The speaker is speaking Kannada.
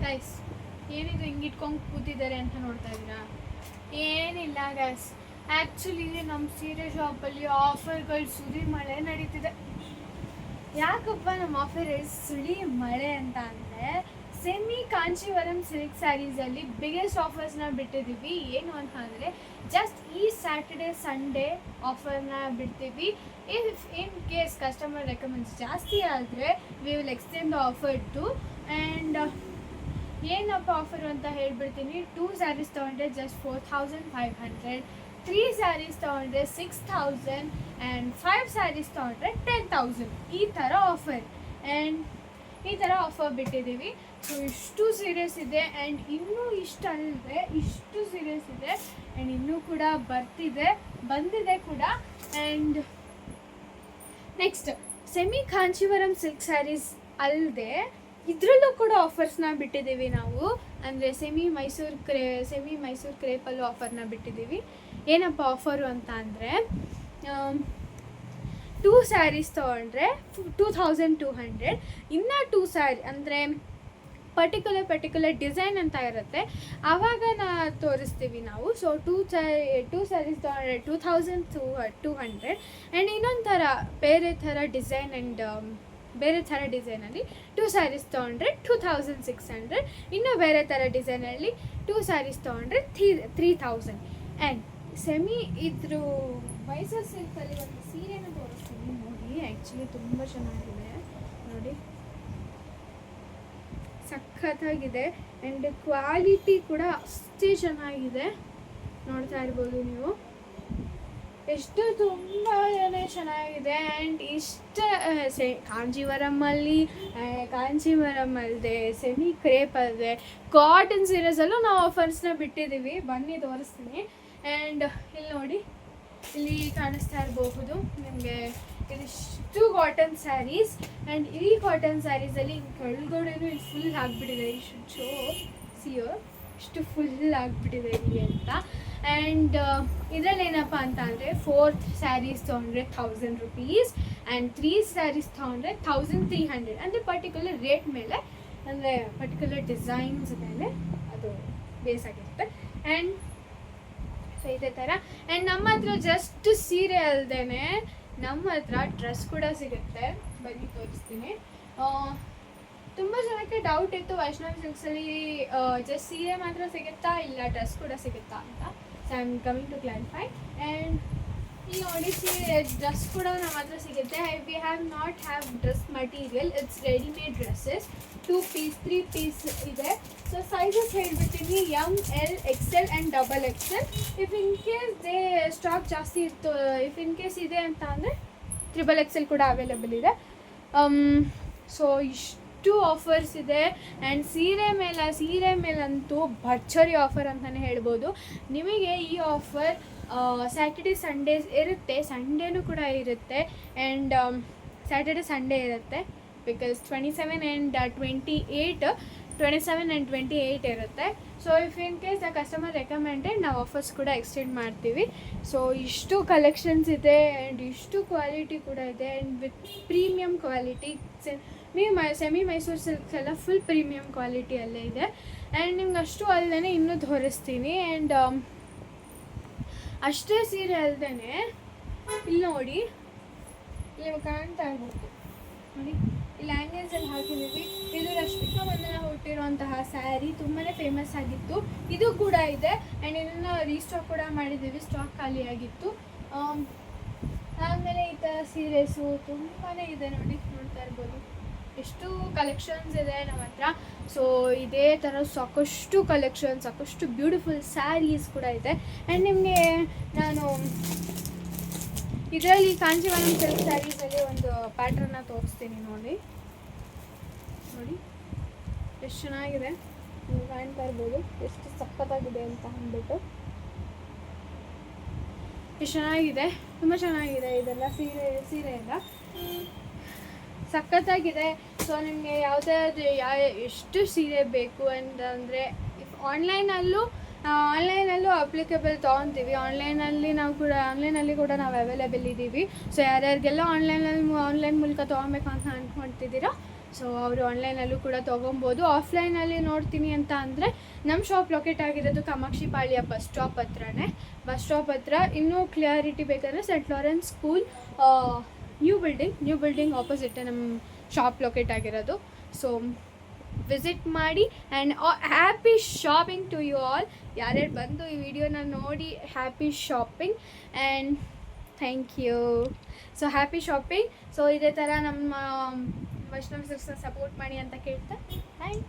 ಗೈಸ್ ಏನಿದು ಹಿಂಗಿಟ್ಕೊಂಡು ಕೂತಿದ್ದಾರೆ ಅಂತ ನೋಡ್ತಾ ಇದ್ದೀರಾ? ಏನಿಲ್ಲ ಗೈಸ್, ಆ್ಯಕ್ಚುಲಿ ನಮ್ಮ ಸೀರೆ ಶಾಪಲ್ಲಿ ಆಫರ್ಗಳು ಸುರಿ ಮಳೆ ನಡೀತಿದೆ. ಯಾಕಪ್ಪ ನಮ್ಮ ಆಫರ್ ಸುಳಿ ಮಳೆ ಅಂತ ಅಂದರೆ, ಸೆಮಿ ಕಾಂಚೀವರಂ ಸಿಲ್ಕ್ ಸ್ಯಾರೀಸಲ್ಲಿ ಬಿಗ್ಗೆಸ್ಟ್ ಆಫರ್ಸ್ನ ಬಿಟ್ಟಿದ್ದೀವಿ. ಏನು ಅಂತ ಅಂದರೆ, ಜಸ್ಟ್ ಈ ಸ್ಯಾಟರ್ಡೆ ಸಂಡೇ ಆಫರ್ನ ಬಿಡ್ತೀವಿ. If in case customer recommends ಜಾಸ್ತಿ ಆದರೆ we will extend the offer too. And ಏನಪ್ಪ ಆಫರು ಅಂತ ಹೇಳ್ಬಿಡ್ತೀನಿ. 2 ಸ್ಯಾರೀಸ್ ತೊಗೊಂಡ್ರೆ ಜಸ್ಟ್ 4500, 3 ಸ್ಯಾರೀಸ್ ತೊಗೊಂಡ್ರೆ 6000 ಆ್ಯಂಡ್ 5 ಸ್ಯಾರೀಸ್ ತೊಗೊಂಡ್ರೆ 10,000. ಈ ಥರ ಆಫರ್. ಆ್ಯಂಡ್ ಈ ಥರ ಆಫರ್ ಬಿಟ್ಟಿದ್ದೀವಿ. ಸೊ ಇಷ್ಟು ಸೀರಿಯಸ್ ಇದೆ. ಆ್ಯಂಡ್ ಇನ್ನೂ ಇಷ್ಟಲ್ಲದೆ ಇಷ್ಟು ಸೀರಿಯಸ್ ಇದೆ. ಆ್ಯಂಡ್ ಇನ್ನೂ ಕೂಡ ಬಂದಿದೆ ಕೂಡ. And next semi Kanchivaram silk saris ಅಲ್ಲದೆ ಇದರಲ್ಲೂ ಕೂಡ ಆಫರ್ಸ್ನ ಬಿಟ್ಟಿದ್ದೀವಿ ನಾವು. ಅಂದರೆ ಸೆಮಿ ಮೈಸೂರು ಕ್ರೇಪಲ್ಲೂ ಆಫರ್ನ ಬಿಟ್ಟಿದ್ದೀವಿ. ಏನಪ್ಪ ಆಫರು ಅಂತ ಅಂದರೆ, 2 ಸ್ಯಾರೀಸ್ ತೊಗೊಂಡ್ರೆ 2200. ಇನ್ನು 2 ಸ್ಯಾರಿ ಅಂದರೆ ಪರ್ಟಿಕ್ಯುಲರ್ ಡಿಸೈನ್ ಅಂತ ಇರುತ್ತೆ, ಆವಾಗ ತೋರಿಸ್ತೀವಿ ನಾವು. ಸೊ 2 ಸ್ಯಾರೀಸ್ ತೊಗೊಂಡ್ರೆ 2200. ಆ್ಯಂಡ್ ಇನ್ನೊಂದು ಥರ ಬೇರೆ ಥರ ಡಿಸೈನಲ್ಲಿ 2 ಸ್ಯಾರೀಸ್ ತೊಗೊಂಡ್ರೆ 2600. ಇನ್ನೂ ಬೇರೆ ಥರ ಡಿಸೈನಲ್ಲಿ 2 ಸ್ಯಾರೀಸ್ ತೊಗೊಂಡ್ರೆ 3000. ಆ್ಯಂಡ್ ಇದ್ರ ಮೈಸೂರು ಸಿಲ್ಕಲ್ಲಿ ಒಂದು ಸೀರೆನ ತೋರಿಸ್ತೀನಿ ನೋಡಿ. ಆ್ಯಕ್ಚುಲಿ ತುಂಬ ಚೆನ್ನಾಗಿದೆ ನೋಡಿ, ಸಖತ್ತಾಗಿದೆ. ಆ್ಯಂಡ್ ಕ್ವಾಲಿಟಿ ಕೂಡ ಅಷ್ಟೇ ಚೆನ್ನಾಗಿದೆ, ನೋಡ್ತಾ ಇರ್ಬೋದು ನೀವು. ಎಷ್ಟು ತುಂಬಾ ಚೆನ್ನಾಗಿದೆ. ಆ್ಯಂಡ್ ಕಾಂಜೀವರಂ ಅಲ್ಲದೆ ಸೆಮಿ ಕ್ರೇಪ್ ಅಲ್ಲದೆ ಕಾಟನ್ ಸೀರೆಸಲ್ಲೂ ನಾವು ಆಫರ್ಸ್ನ ಬಿಟ್ಟಿದ್ದೀವಿ. ಬನ್ನಿ ತೋರಿಸ್ತೀನಿ. ಆ್ಯಂಡ್ ಇಲ್ಲಿ ನೋಡಿ, ಇಲ್ಲಿ ಕಾಣಿಸ್ತಾ ಇರಬಹುದು ನಿಮಗೆ ಇದಿಷ್ಟು ಕಾಟನ್ ಸ್ಯಾರೀಸ್. ಆ್ಯಂಡ್ ಈ ಕಾಟನ್ ಸ್ಯಾರೀಸಲ್ಲಿ ಕೆಳಗಡೆನೂ ಇಲ್ಲಿ ಫುಲ್ ಆಗಿಬಿಟ್ಟಿದೆ. ಇಷ್ಟು ಫುಲ್ ಆಗಿಬಿಟ್ಟಿದೆ ಇಲ್ಲಿ ಅಂತ. ಆ್ಯಂಡ್ ಇದರಲ್ಲಿ ಏನಪ್ಪ ಅಂತ ಅಂದರೆ 4 ಸ್ಯಾರೀಸ್ ತೊಗೊಂಡ್ರೆ 1000 rupees ಆ್ಯಂಡ್ 3 ಸ್ಯಾರೀಸ್ ತೊಗೊಂಡ್ರೆ 1300. ಅಂದರೆ ಪರ್ಟಿಕ್ಯುಲರ್ ರೇಟ್ ಮೇಲೆ, ಅಂದರೆ ಪರ್ಟಿಕ್ಯುಲರ್ ಡಿಸೈನ್ಸ್ ಮೇಲೆ ಅದು ಬೇಸ್ ಆಗಿರುತ್ತೆ. ಆ್ಯಂಡ್ ಸೊ ಇದೇ ಥರ. ಆ್ಯಂಡ್ ನಮ್ಮ ಹತ್ರ ಜಸ್ಟ್ ಸೀರೆ ಅಲ್ಲದೆ ನಮ್ಮ ಹತ್ರ ಡ್ರೆಸ್ ಕೂಡ ಸಿಗುತ್ತೆ. ಬನ್ನಿ ತೋರಿಸ್ತೀನಿ. ತುಂಬ ಜನಕ್ಕೆ ಡೌಟ್ ಇತ್ತು ವೈಷ್ಣವಿ ಸಿಲ್ಕ್ಸಲ್ಲಿ ಜಸ್ಟ್ ಸೀರೆ ಮಾತ್ರ ಸಿಗುತ್ತಾ ಇಲ್ಲ ಡ್ರೆಸ್ ಕೂಡ ಸಿಗುತ್ತಾ ಅಂತ. So I am coming to clarify. And ಈ ನೋಡಿ ಸೀರೆ ಡ್ರೆಸ್ ಕೂಡ ನಮ್ಮ ಹತ್ರ ಸಿಗುತ್ತೆ. We have dress material, it's readymade dresses. 2 piece 3 piece ಇದೆ. ಸೊ ಸೈಜಸ್ ಹೇಳ್ಬಿಡ್ತೀನಿ, ML, XL and XXL. If in case stock ಜಾಸ್ತಿ ಇತ್ತು, ಇಫ್ ಇನ್ ಕೇಸ್ ಇದೆ ಅಂತ ಅಂದರೆ XXL ಕೂಡ ಅವೈಲೇಬಲ್ ಇದೆ. ಸೊ ಇಷ್ಟು ಆಫರ್ಸ್ ಇದೆ. ಆ್ಯಂಡ್ ಸೀರೆ ಮೇಲಂತೂ ಭರ್ಜರಿ ಆಫರ್ ಅಂತಲೇ ಹೇಳ್ಬೋದು. ನಿಮಗೆ ಈ ಆಫರ್ ಸ್ಯಾಟರ್ಡೆ ಸಂಡೇಸ್ ಇರುತ್ತೆ, ಸಂಡೇನೂ ಕೂಡ ಇರುತ್ತೆ. ಆ್ಯಂಡ್ ಸ್ಯಾಟರ್ಡೆ ಸಂಡೇ ಇರುತ್ತೆ, ಬಿಕಾಸ್ 27 ಆ್ಯಂಡ್ 28 ಇರುತ್ತೆ. So if in case the customer recommended ನಾವು ಆಫರ್ಸ್ ಕೂಡ ಎಕ್ಸ್ಟೆಂಡ್ ಮಾಡ್ತೀವಿ. ಸೊ ಇಷ್ಟು ಕಲೆಕ್ಷನ್ಸ್ ಇದೆ ಆ್ಯಂಡ್ ಇಷ್ಟು ಕ್ವಾಲಿಟಿ ಕೂಡ ಇದೆ. And with premium quality. Semi Mysuru silks ಎಲ್ಲ ಫುಲ್ ಪ್ರೀಮಿಯಮ್ ಕ್ವಾಲಿಟಿಯಲ್ಲೇ ಇದೆ. ಆ್ಯಂಡ್ ನಿಮ್ಗೆ ಅಷ್ಟು ಅಲ್ಲದೇ ಇನ್ನೂ ತೋರಿಸ್ತೀನಿ. ಆ್ಯಂಡ್ ಅಷ್ಟೇ ಸೀರೆ ಅಲ್ಲದೆ ಇಲ್ಲಿ ನೋಡಿ, ಇಲ್ಲಿ ಕಾಣ್ತಾ ಇರ್ಬೋದು ನೋಡಿ, ಇಲ್ಲಿ ಆ್ಯಂಗಲ್ಸಲ್ಲಿ ಹಾಕಿದ್ದೀವಿ. ಇದು ರಶ್ಮಿಕಾ ಮಂದನ ಹುಟ್ಟಿರುವಂತಹ ಸ್ಯಾರಿ, ತುಂಬಾ ಫೇಮಸ್ ಆಗಿತ್ತು. ಇದು ಕೂಡ ಇದೆ. ಆ್ಯಂಡ್ ಇದನ್ನು ರೀಸ್ಟಾಕ್ ಕೂಡ ಮಾಡಿದ್ದೀವಿ, ಸ್ಟಾಕ್ ಖಾಲಿಯಾಗಿತ್ತು. ಆಮೇಲೆ ಈ ಥರ ಸೀರೆಸು ತುಂಬಾ ಇದೆ ನೋಡಿ, ನೋಡ್ತಾ ಇರ್ಬೋದು ಎಷ್ಟು ಕಲೆಕ್ಷನ್ಸ್ ಇದೆ ನಮ್ಮ ಹತ್ರ. ಸೊ ಇದೇ ಥರ ಸಾಕಷ್ಟು ಕಲೆಕ್ಷನ್ಸ್, ಸಾಕಷ್ಟು ಬ್ಯೂಟಿಫುಲ್ ಸ್ಯಾರೀಸ್ ಕೂಡ ಇದೆ. ಆ್ಯಂಡ್ ನಿಮಗೆ ನಾನು ಇದರಲ್ಲಿ ಕಾಂಜೀವರಂ ಸಿಲ್ಕ್ ಸ್ಯಾರೀಸಲ್ಲಿ ಒಂದು ಪ್ಯಾಟ್ರನ್ನ ತೋರಿಸ್ತೀನಿ ನೋಡಿ ಎಷ್ಟು ಚೆನ್ನಾಗಿದೆ, ನೀವು ಕಾಣ್ತಾ ಇರ್ಬೋದು ಎಷ್ಟು ಸಖತ್ತಾಗಿದೆ ಅಂತ ಅಂದ್ಬಿಟ್ಟು. ಎಷ್ಟು ಚೆನ್ನಾಗಿದೆ, ತುಂಬ ಚೆನ್ನಾಗಿದೆ. ಇದೆಲ್ಲ ಸೀರೆ ಎಲ್ಲ ಸಖತ್ತಾಗಿದೆ. ಸೊ ನಿಮಗೆ ಯಾವುದಾದ್ರು ಎಷ್ಟು ಸೀರೆ ಬೇಕು ಅಂತಂದರೆ ಆನ್ಲೈನಲ್ಲೂ ಅಪ್ಲಿಕೇಬಲ್ ತೊಗೊತೀವಿ. ಆನ್ಲೈನಲ್ಲಿ ಕೂಡ ನಾವು ಅವೈಲೇಬಲ್ ಇದ್ದೀವಿ. ಸೊ ಯಾರ್ಯಾರಿಗೆಲ್ಲ ಆನ್ಲೈನ್ ಮೂಲಕ ತೊಗೊಬೇಕು ಅಂತ ಅಂದ್ಕೊಳ್ತಿದ್ದೀರೋ ಸೊ ಅವರು ಆನ್ಲೈನಲ್ಲೂ ಕೂಡ ತೊಗೊಬೋದು. ಆಫ್ಲೈನಲ್ಲಿ ನೋಡ್ತೀನಿ ಅಂತ ಅಂದರೆ ನಮ್ಮ ಶಾಪ್ ಲೊಕೇಟ್ ಆಗಿರೋದು ಕಾಮಾಕ್ಷಿಪಾಳ್ಯ ಬಸ್ ಸ್ಟಾಪ್ ಹತ್ರ. ಇನ್ನೂ ಕ್ಲಿಯಾರಿಟಿ ಬೇಕಾದರೆ Saint Lawrence school new building opposite ನಮ್ಮ ಶಾಪ್ ಲೊಕೇಟ್ ಆಗಿರೋದು. ಸೊ ವಿಸಿಟ್ ಮಾಡಿ and happy shopping to you all. ಯಾರ್ಯಾರು ಬಂದು ಈ ವಿಡಿಯೋನ ನೋಡಿ happy shopping and thank you. So happy shopping. So ಇದೇ ಥರ ನಮ್ಮ ವೈಷ್ಣವಿ ಸಿಲ್ಕ್ಸ್ನ ಸಪೋರ್ಟ್ ಮಾಡಿ ಅಂತ ಕೇಳ್ತಾ ಥ್ಯಾಂಕ್ ಯು.